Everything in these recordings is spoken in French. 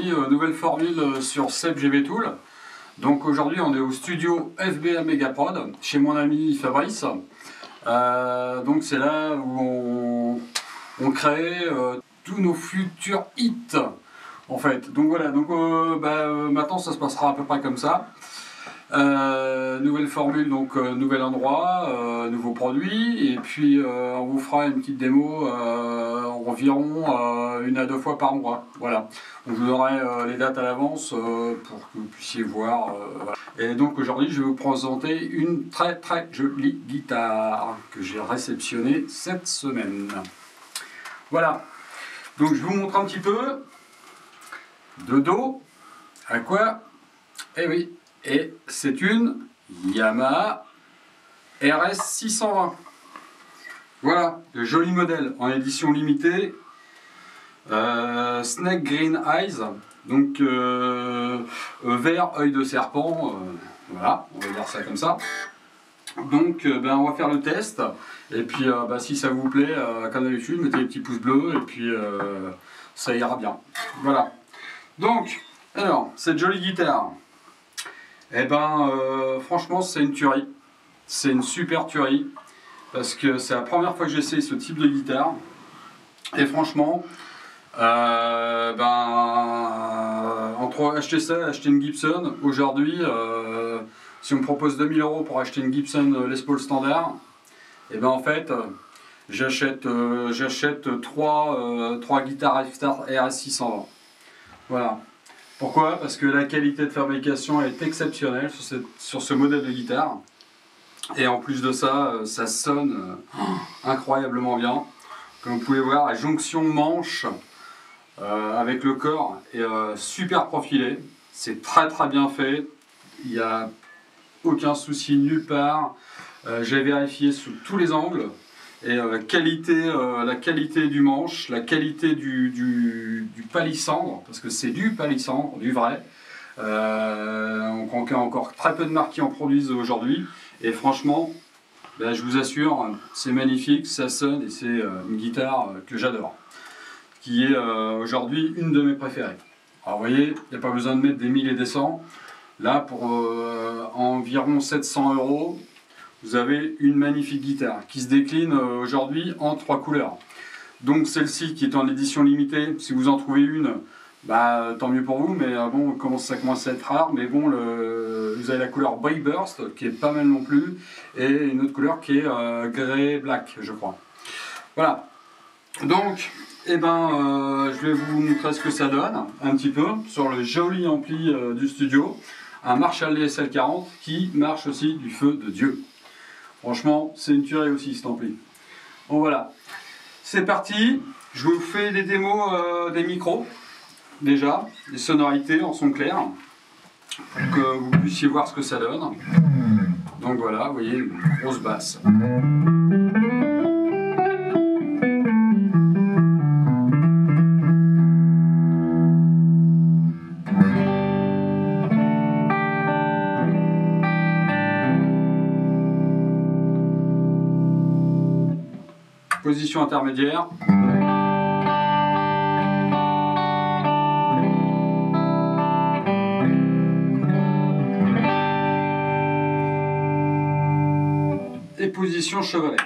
aujourd'hui, nouvelle formule sur Seb GV Tool. Donc aujourd'hui on est au studio FBA Megaprod, chez mon ami Fabrice. Donc c'est là où on crée tous nos futurs hits en fait. Donc voilà, donc maintenant ça se passera à peu près comme ça. Nouvelle formule, donc nouvel endroit, nouveau produit, et puis on vous fera une petite démo environ 1 à 2 fois par mois. Voilà, donc je vous donnerai les dates à l'avance pour que vous puissiez voir. Voilà. Et donc aujourd'hui je vais vous présenter une très jolie guitare que j'ai réceptionnée cette semaine. Voilà, donc je vous montre un petit peu de dos à quoi. Eh oui. Et c'est une Yamaha RS 620. Voilà, le joli modèle en édition limitée. Snake Green Eyes, donc vert œil de serpent. Voilà, on va dire ça comme ça. Donc on va faire le test. Et puis si ça vous plaît, comme d'habitude, mettez les petits pouces bleus et puis ça ira bien. Voilà. Donc, alors, cette jolie guitare. Eh franchement c'est une tuerie, c'est une super tuerie, parce que c'est la première fois que j'essaye ce type de guitare, et franchement, entre acheter ça et acheter une Gibson, aujourd'hui, si on me propose 2000 € pour acheter une Gibson Les Paul standard, et en fait, j'achète 3 guitares RS 620, voilà. Pourquoi? Parce que la qualité de fabrication est exceptionnelle sur ce modèle de guitare. Et en plus de ça, ça sonne incroyablement bien. Comme vous pouvez voir, la jonction manche avec le corps est super profilée. C'est très bien fait. Il n'y a aucun souci nulle part. J'ai vérifié sous tous les angles. Et la qualité du manche, la qualité du palissandre, parce que c'est du palissandre, du vrai. On a encore très peu de marques qui en produisent aujourd'hui. Et franchement, je vous assure, c'est magnifique, ça sonne et c'est une guitare que j'adore. Qui est aujourd'hui une de mes préférées. Alors vous voyez, il n'y a pas besoin de mettre des 1000 et des 100. Là, pour environ 700 €, vous avez une magnifique guitare qui se décline aujourd'hui en 3 couleurs. Donc celle-ci qui est en édition limitée, si vous en trouvez une, tant mieux pour vous, mais ça commence à être rare. Mais bon, vous avez la couleur Break Burst qui est pas mal non plus, et une autre couleur qui est grey black, je crois. Voilà. Donc, je vais vous montrer ce que ça donne un petit peu sur le joli ampli du studio, un Marshall DSL 40 qui marche aussi du feu de Dieu. Franchement, c'est une tuerie aussi cet ampli. Bon voilà, c'est parti. Je vous fais des démos des micros, déjà, des sonorités en son clair, pour que vous puissiez voir ce que ça donne. Donc voilà, vous voyez, une grosse basse. Position intermédiaire. Et position chevalet.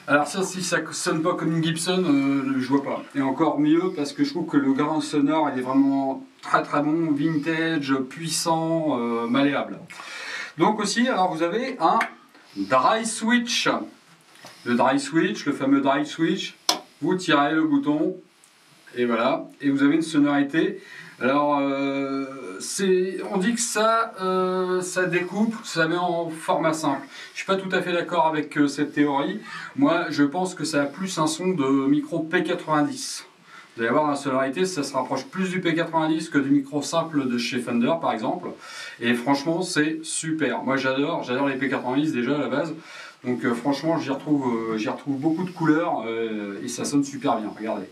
Alors ça, si ça sonne pas comme une Gibson, je vois pas. Et encore mieux parce que je trouve que le grain sonore il est vraiment très bon, vintage, puissant, malléable. Donc aussi, alors vous avez un dry switch. Le dry switch, le fameux dry switch, vous tirez le bouton et voilà, et vous avez une sonorité. Alors on dit que ça découpe, ça met en format simple. Je suis pas tout à fait d'accord avec cette théorie. Moi je pense que ça a plus un son de micro P90. Vous allez voir, la sonorité ça se rapproche plus du P90 que du micro simple de chez Fender par exemple. Et franchement c'est super. Moi j'adore les P90 déjà à la base. Donc franchement j'y retrouve beaucoup de couleurs et ça sonne super bien, regardez.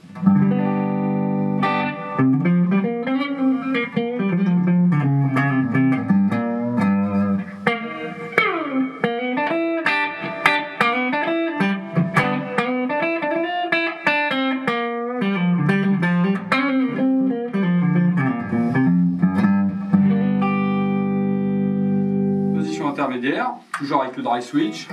toujours avec le dry switch.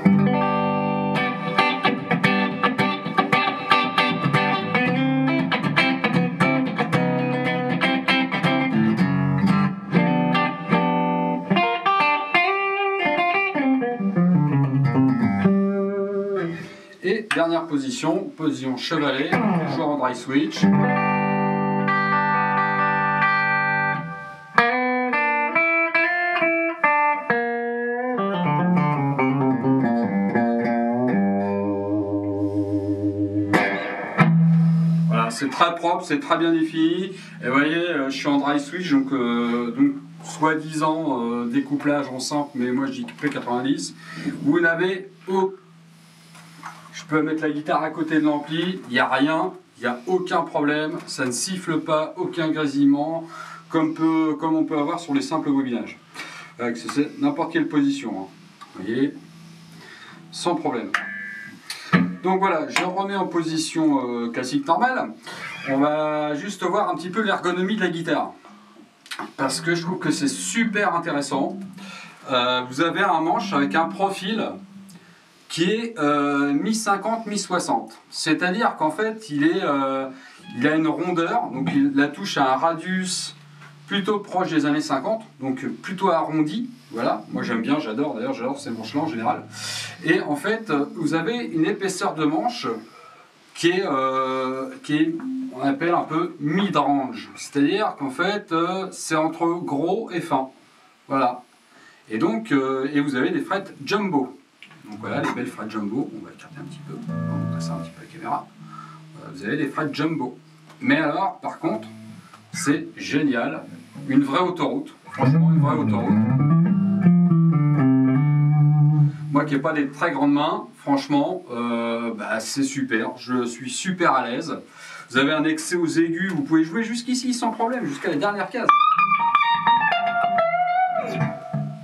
Et dernière position, position chevalet, toujours en dry switch. Voilà, c'est très propre, c'est très bien défini. Et vous voyez, je suis en dry switch, donc soi-disant découplage en simple, mais moi je dis P90. Vous n'avez aucun. Je peux mettre la guitare à côté de l'ampli, il n'y a rien, il n'y a aucun problème, ça ne siffle pas, aucun grésillement, comme on peut avoir sur les simples bobinages. C'est n'importe quelle position, hein. Vous voyez, sans problème. Donc voilà, je remets en position classique normale. On va juste voir un petit peu l'ergonomie de la guitare, parce que je trouve que c'est super intéressant. Vous avez un manche avec un profil qui est mi-50, mi-60. C'est-à-dire qu'en fait, il a une rondeur, donc la touche a un radius plutôt proche des années 50, donc plutôt arrondi. Voilà, moi j'aime bien, j'adore ces manches-là en général. Et en fait, vous avez une épaisseur de manche qui est on appelle un peu mid-range. C'est-à-dire qu'en fait, c'est entre gros et fin. Voilà. Et donc, et vous avez des frettes jumbo. Donc voilà, les belles frettes jumbo, on va écarter un petit peu, on va montrer ça un petit peu à la caméra. Vous avez des frettes jumbo. Mais alors, par contre, c'est génial, une vraie autoroute, franchement une vraie autoroute. Moi qui n'ai pas des très grandes mains, franchement, c'est super, je suis super à l'aise. Vous avez un excès aux aigus, vous pouvez jouer jusqu'ici sans problème, jusqu'à la dernière case.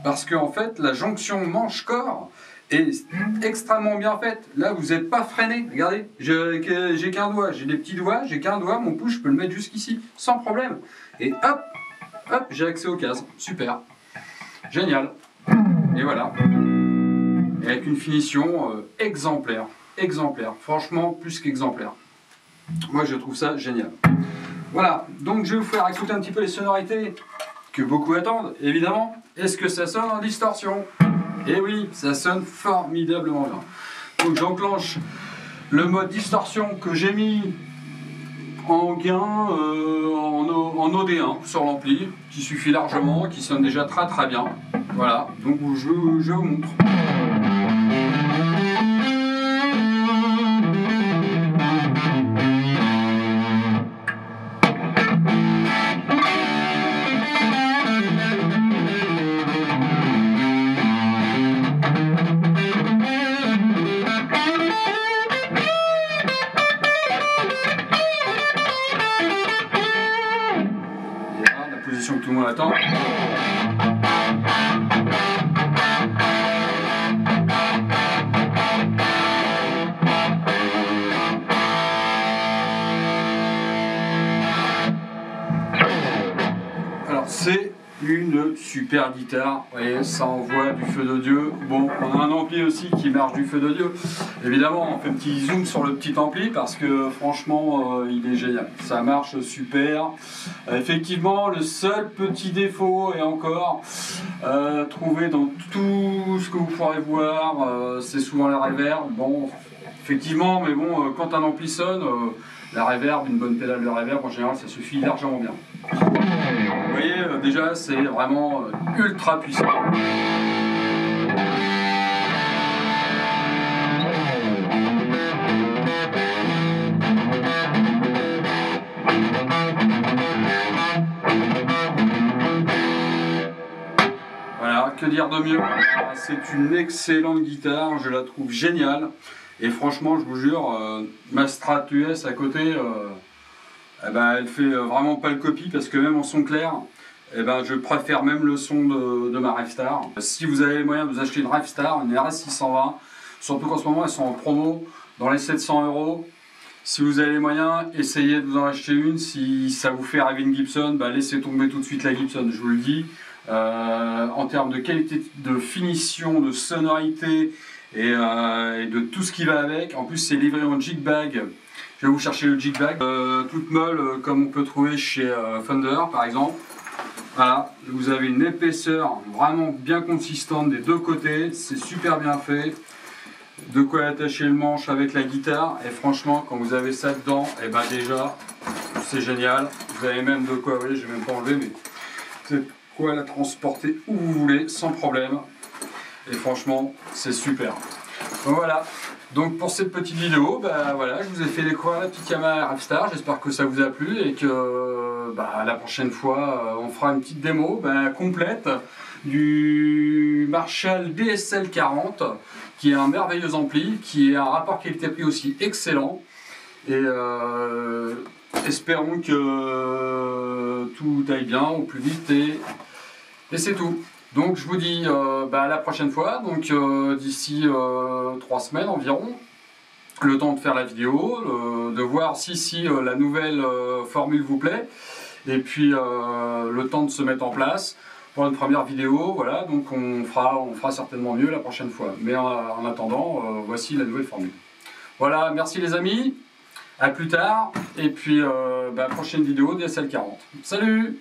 Parce qu'en fait, la jonction manche-corps est extrêmement bien faite. Là, vous n'êtes pas freiné. Regardez, j'ai qu'un doigt, j'ai des petits doigts, j'ai qu'un doigt, mon pouce, je peux le mettre jusqu'ici, sans problème. Et hop, hop, j'ai accès aux cases. Super. Génial. Et voilà. Et avec une finition exemplaire. Exemplaire. Franchement, plus qu'exemplaire. Moi, je trouve ça génial. Voilà. Donc, je vais vous faire écouter un petit peu les sonorités que beaucoup attendent, évidemment. Est-ce que ça sonne en distorsion? Et oui, ça sonne formidablement bien. Donc j'enclenche le mode distorsion que j'ai mis en gain en OD1 sur l'ampli, qui suffit largement, qui sonne déjà très très bien. Voilà, donc je vous montre. Que tout le monde attend. Alors c'est une super guitare, vous voyez, ça envoie du feu de Dieu. Bon, on a un ampli aussi qui marche du feu de Dieu. Évidemment, on fait un petit zoom sur le petit ampli parce que franchement, il est génial. Ça marche super. Effectivement, le seul petit défaut, et encore, trouvé dans tout ce que vous pourrez voir, c'est souvent la reverb. Bon, effectivement, mais bon, quand un ampli sonne, la reverb, une bonne pédale de reverb, en général, ça suffit largement bien. Vous voyez, déjà, c'est vraiment ultra puissant. Voilà, que dire de mieux? C'est une excellente guitare, je la trouve géniale. Et franchement, je vous jure, ma Strat US à côté, elle fait vraiment pas le copie parce que même en son clair, je préfère même le son de ma Revstar. Si vous avez les moyens de vous acheter une Revstar, une RS620, surtout qu'en ce moment elles sont en promo dans les 700 €. Si vous avez les moyens, essayez de vous en acheter une. Si ça vous fait rêver une Gibson, laissez tomber tout de suite la Gibson, je vous le dis. en termes de qualité de finition, de sonorité et de tout ce qui va avec. En plus c'est livré en jig bag. Je vais vous chercher le jig bag, toute molle comme on peut trouver chez Fender par exemple. Voilà, vous avez une épaisseur vraiment bien consistante des deux côtés, c'est super bien fait. De quoi attacher le manche avec la guitare, et franchement quand vous avez ça dedans, et ben déjà c'est génial. Vous avez même de quoi, vous voyez, je vais même pas enlever, mais vous avez de quoi la transporter où vous voulez sans problème. Et franchement c'est super. Donc voilà. Donc pour cette petite vidéo, voilà, je vous ai fait découvrir la petite Yamaha RF-Star, j'espère que ça vous a plu et que la prochaine fois on fera une petite démo complète du Marshall DSL 40 qui est un merveilleux ampli, qui est un rapport qualité-prix aussi excellent et espérons que tout aille bien au plus vite et c'est tout. Donc je vous dis à la prochaine fois, donc d'ici 3 semaines environ, le temps de faire la vidéo, de voir si la nouvelle formule vous plaît, et puis le temps de se mettre en place pour une première vidéo, voilà, donc on fera certainement mieux la prochaine fois. Mais en attendant, voici la nouvelle formule. Voilà, merci les amis, à plus tard, et puis prochaine vidéo DSL 40. Salut!